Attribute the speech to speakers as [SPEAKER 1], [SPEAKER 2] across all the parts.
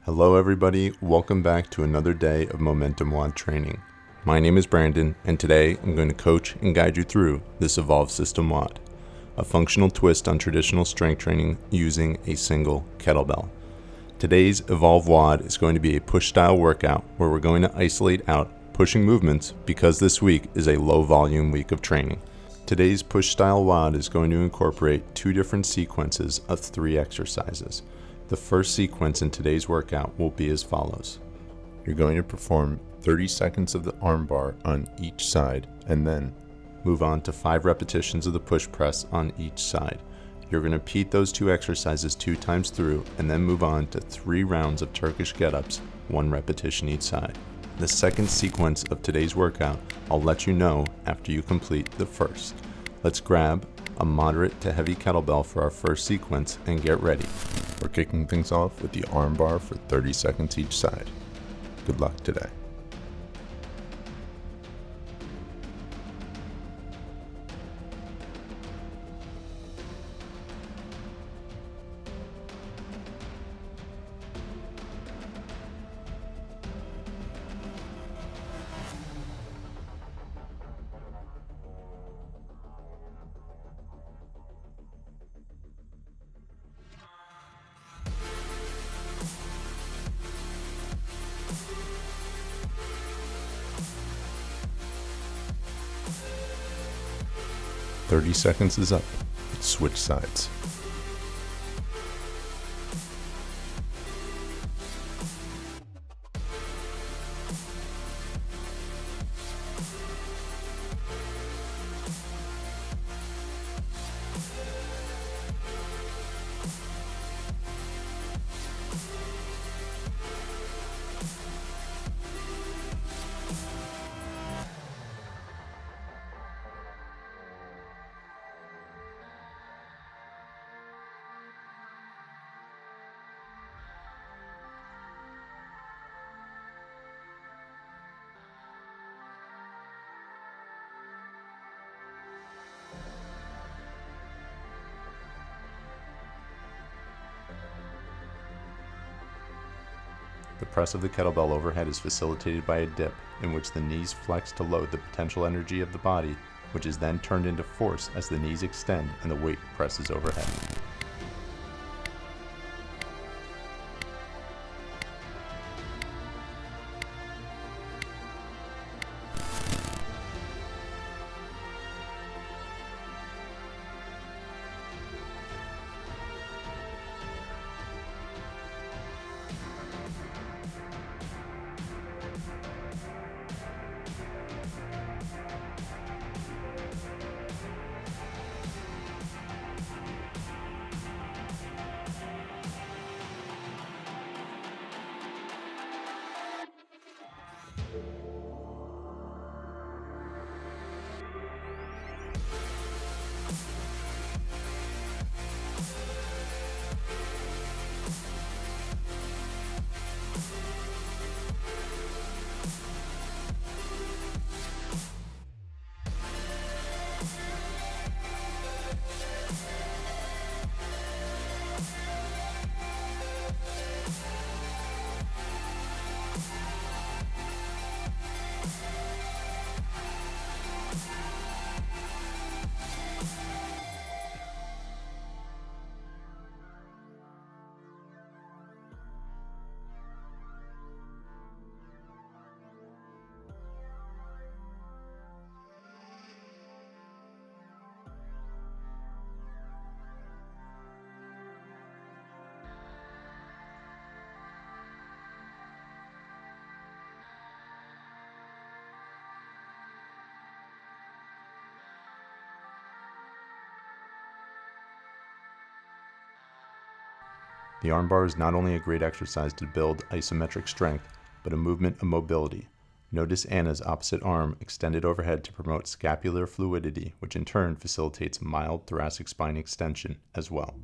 [SPEAKER 1] Hello everybody, welcome back to another day of Momentum WOD training. My name is Brandon, and today I'm going to coach and guide you through this Evolve System WOD, a functional twist on traditional strength training using a single kettlebell. Today's Evolve WOD is going to be a push style workout where we're going to isolate out pushing movements because this week is a low volume week of training. Today's push style WOD is going to incorporate two different sequences of 3 exercises. The first sequence in today's workout will be as follows. You're going to perform 30 seconds of the arm bar on each side and then move on to 5 repetitions of the push press on each side. You're going to repeat those 2 exercises 2 times through and then move on to 3 rounds of Turkish Get-Ups, 1 repetition each side. The second sequence of today's workout, I'll let you know after you complete the first. Let's grab a moderate to heavy kettlebell for our first sequence and get ready. We're kicking things off with the arm bar for 30 seconds each side. Good luck today. "30 seconds is up. Let's switch sides." The press of the kettlebell overhead is facilitated by a dip in which the knees flex to load the potential energy of the body, which is then turned into force as the knees extend and the weight presses overhead. The armbar is not only a great exercise to build isometric strength, but a movement of mobility. Notice Anna's opposite arm extended overhead to promote scapular fluidity, which in turn facilitates mild thoracic spine extension as well.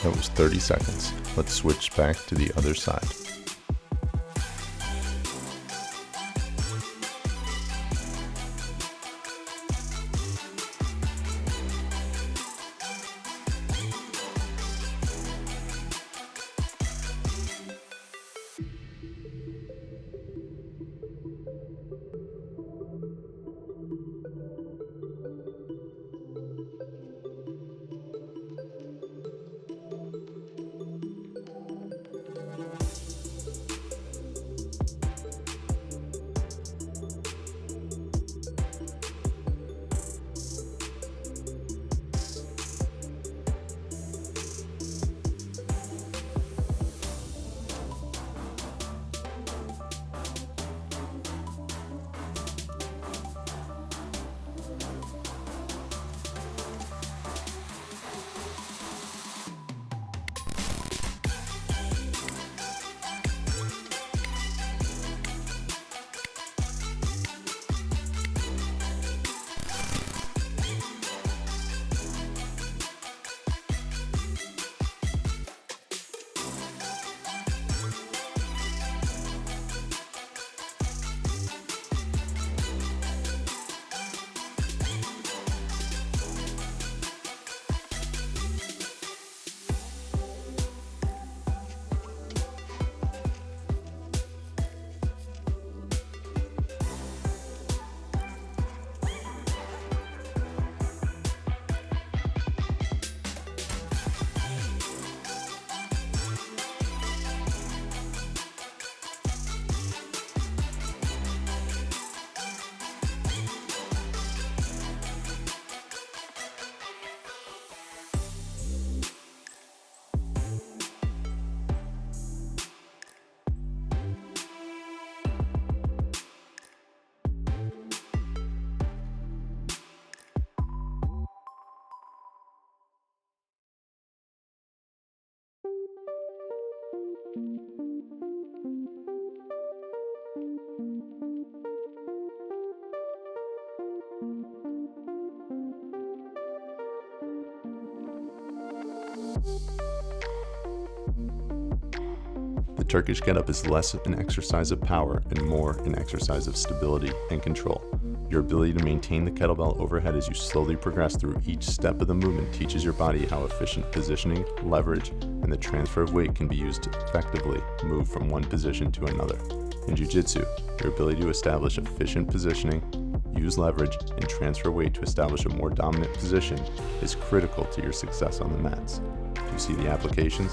[SPEAKER 1] That was 30 seconds. Let's switch back to the other side. The Turkish Get-Up is less an exercise of power and more an exercise of stability and control. Your ability to maintain the kettlebell overhead as you slowly progress through each step of the movement teaches your body how efficient positioning, leverage, and the transfer of weight can be used to effectively move from one position to another. In Jiu-Jitsu, your ability to establish efficient positioning, use leverage, and transfer weight to establish a more dominant position is critical to your success on the mats. Do you see the applications?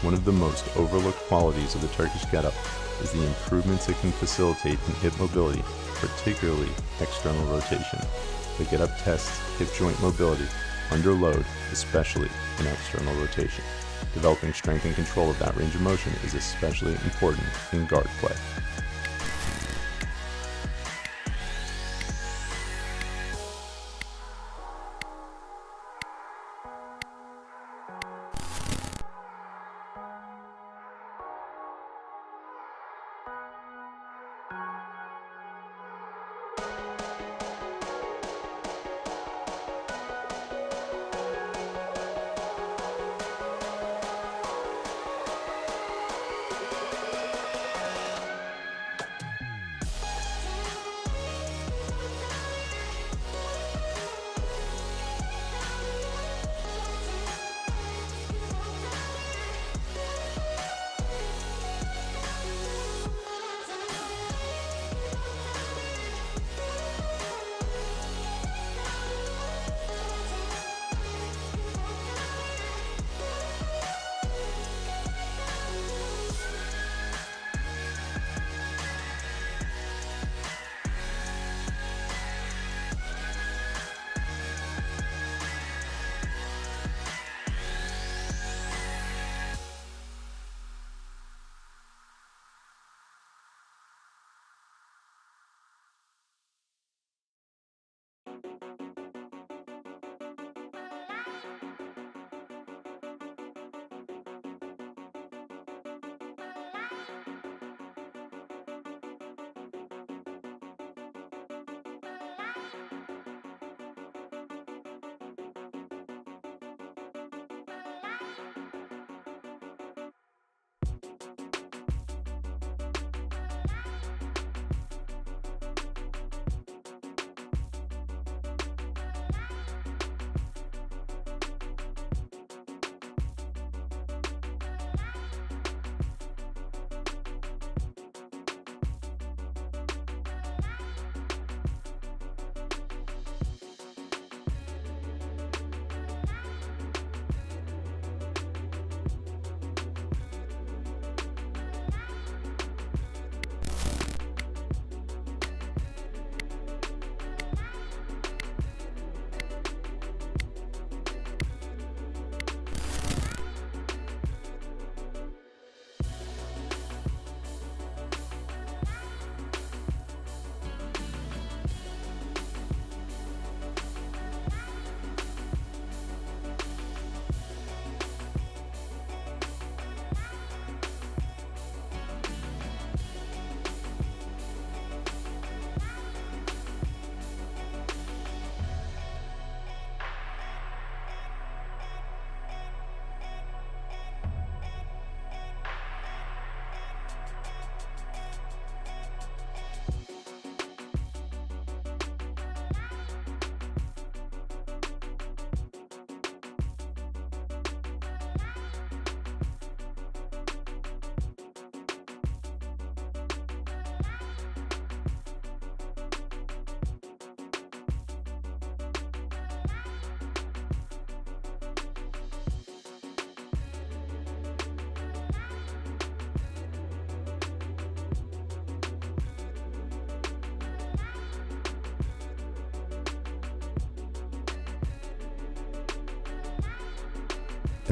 [SPEAKER 1] One of the most overlooked qualities of the Turkish Get-Up is the improvements it can facilitate in hip mobility, particularly external rotation. The Get-Up tests hip joint mobility under load, especially in external rotation. Developing strength and control of that range of motion is especially important in guard play.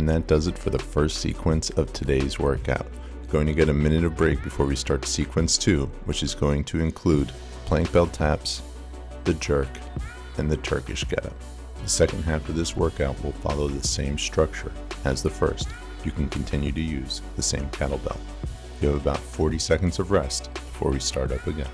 [SPEAKER 1] And that does it for the first sequence of today's workout. We're going to get a minute of break before we start sequence 2, which is going to include plank belt taps, the jerk, and the Turkish Get-Up. The second half of this workout will follow the same structure as the first. You can continue to use the same kettlebell. You have about 40 seconds of rest before we start up again.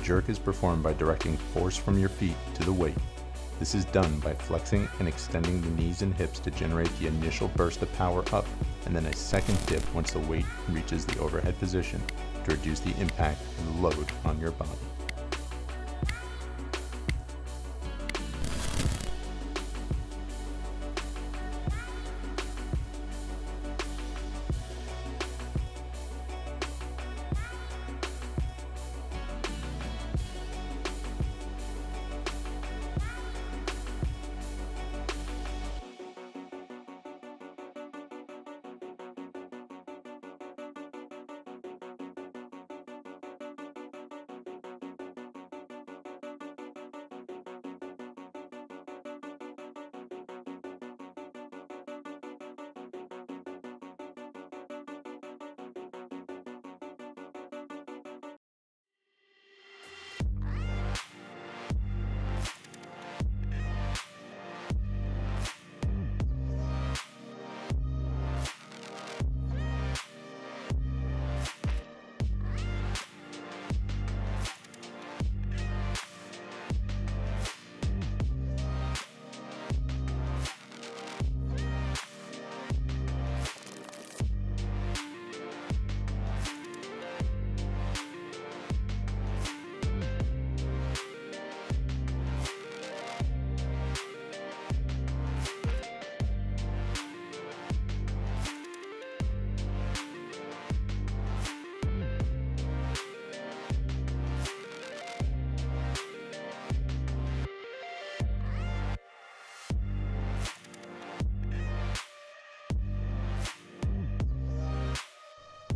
[SPEAKER 1] jerk is performed by directing force from your feet to the weight. This is done by flexing and extending the knees and hips to generate the initial burst of power up, and then a second dip once the weight reaches the overhead position to reduce the impact of the load on your body.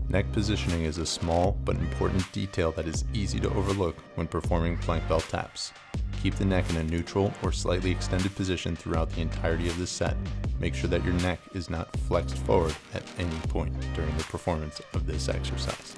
[SPEAKER 1] Neck positioning is a small but important detail that is easy to overlook when performing plank bell taps. Keep the neck in a neutral or slightly extended position throughout the entirety of the set. Make sure that your neck is not flexed forward at any point during the performance of this exercise.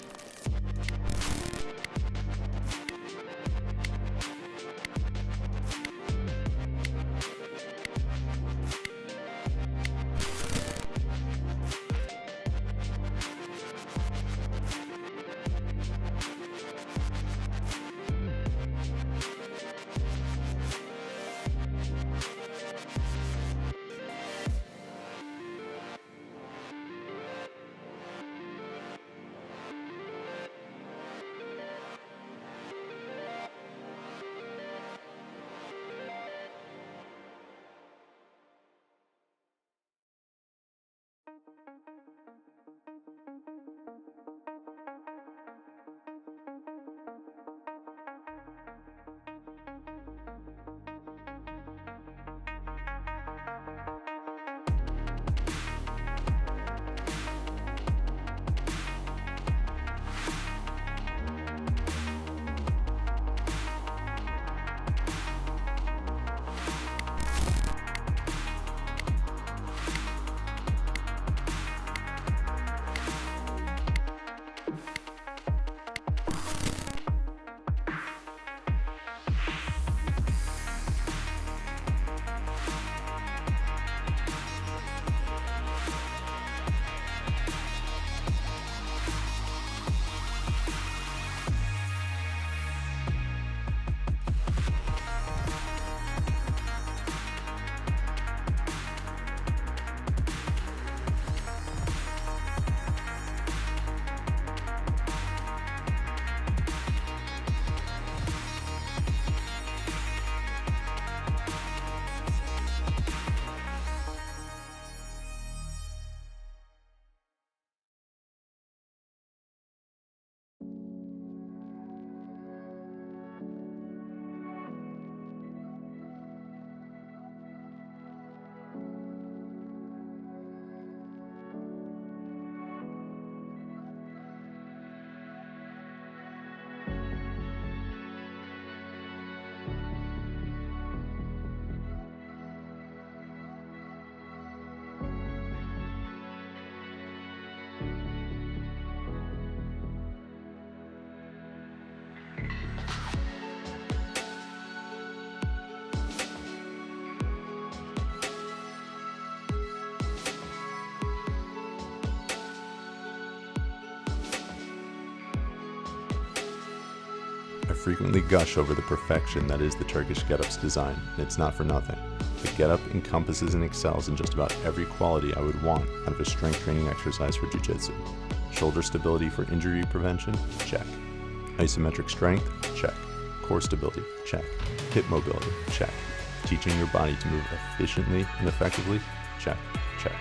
[SPEAKER 1] frequently gush over the perfection that is the Turkish Get-Ups design, and it's not for nothing. The Get-Up encompasses and excels in just about every quality I would want out of a strength training exercise for jiu-jitsu. Shoulder stability for injury prevention? Check. Isometric strength? Check. Core stability? Check. Hip mobility? Check. Teaching your body to move efficiently and effectively? Check. Check.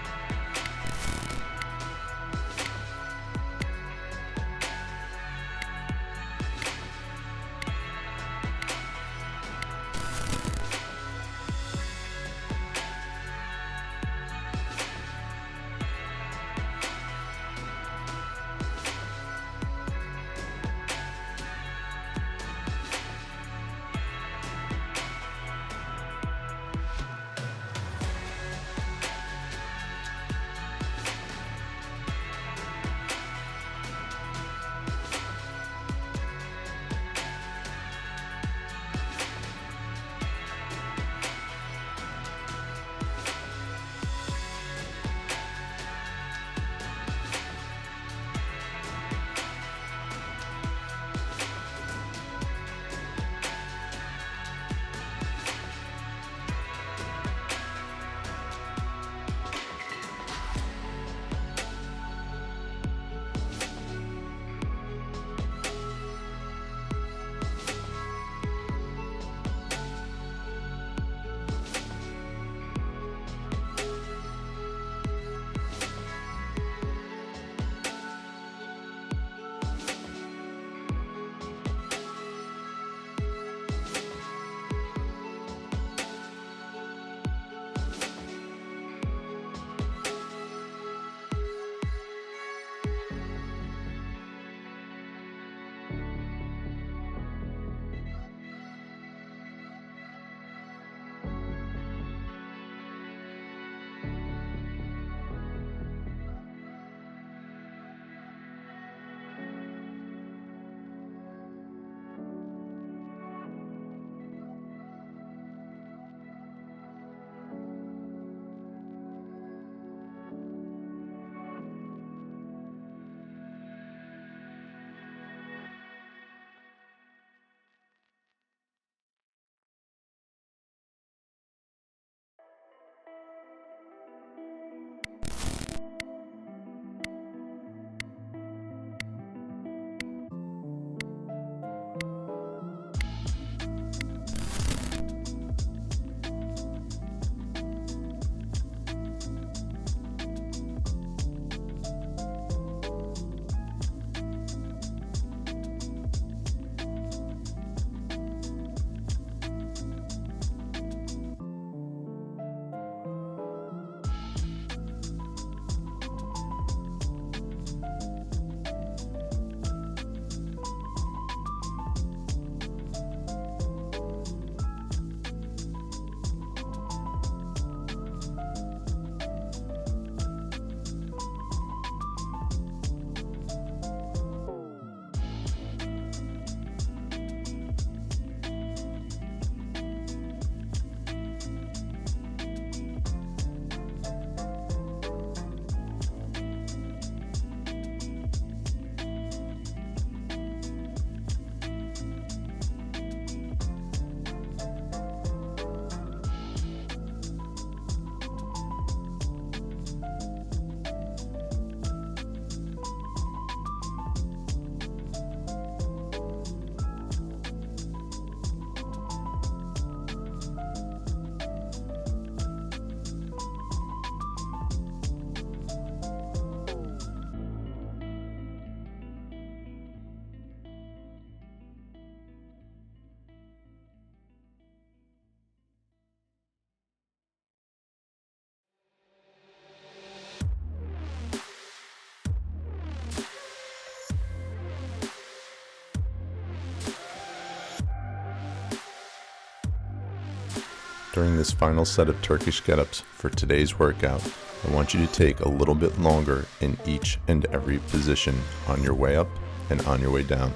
[SPEAKER 1] During this final set of Turkish Get-Ups for today's workout, I want you to take a little bit longer in each and every position on your way up and on your way down.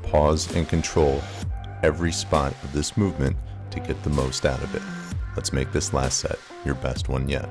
[SPEAKER 1] Pause and control every spot of this movement to get the most out of it. Let's make this last set your best one yet.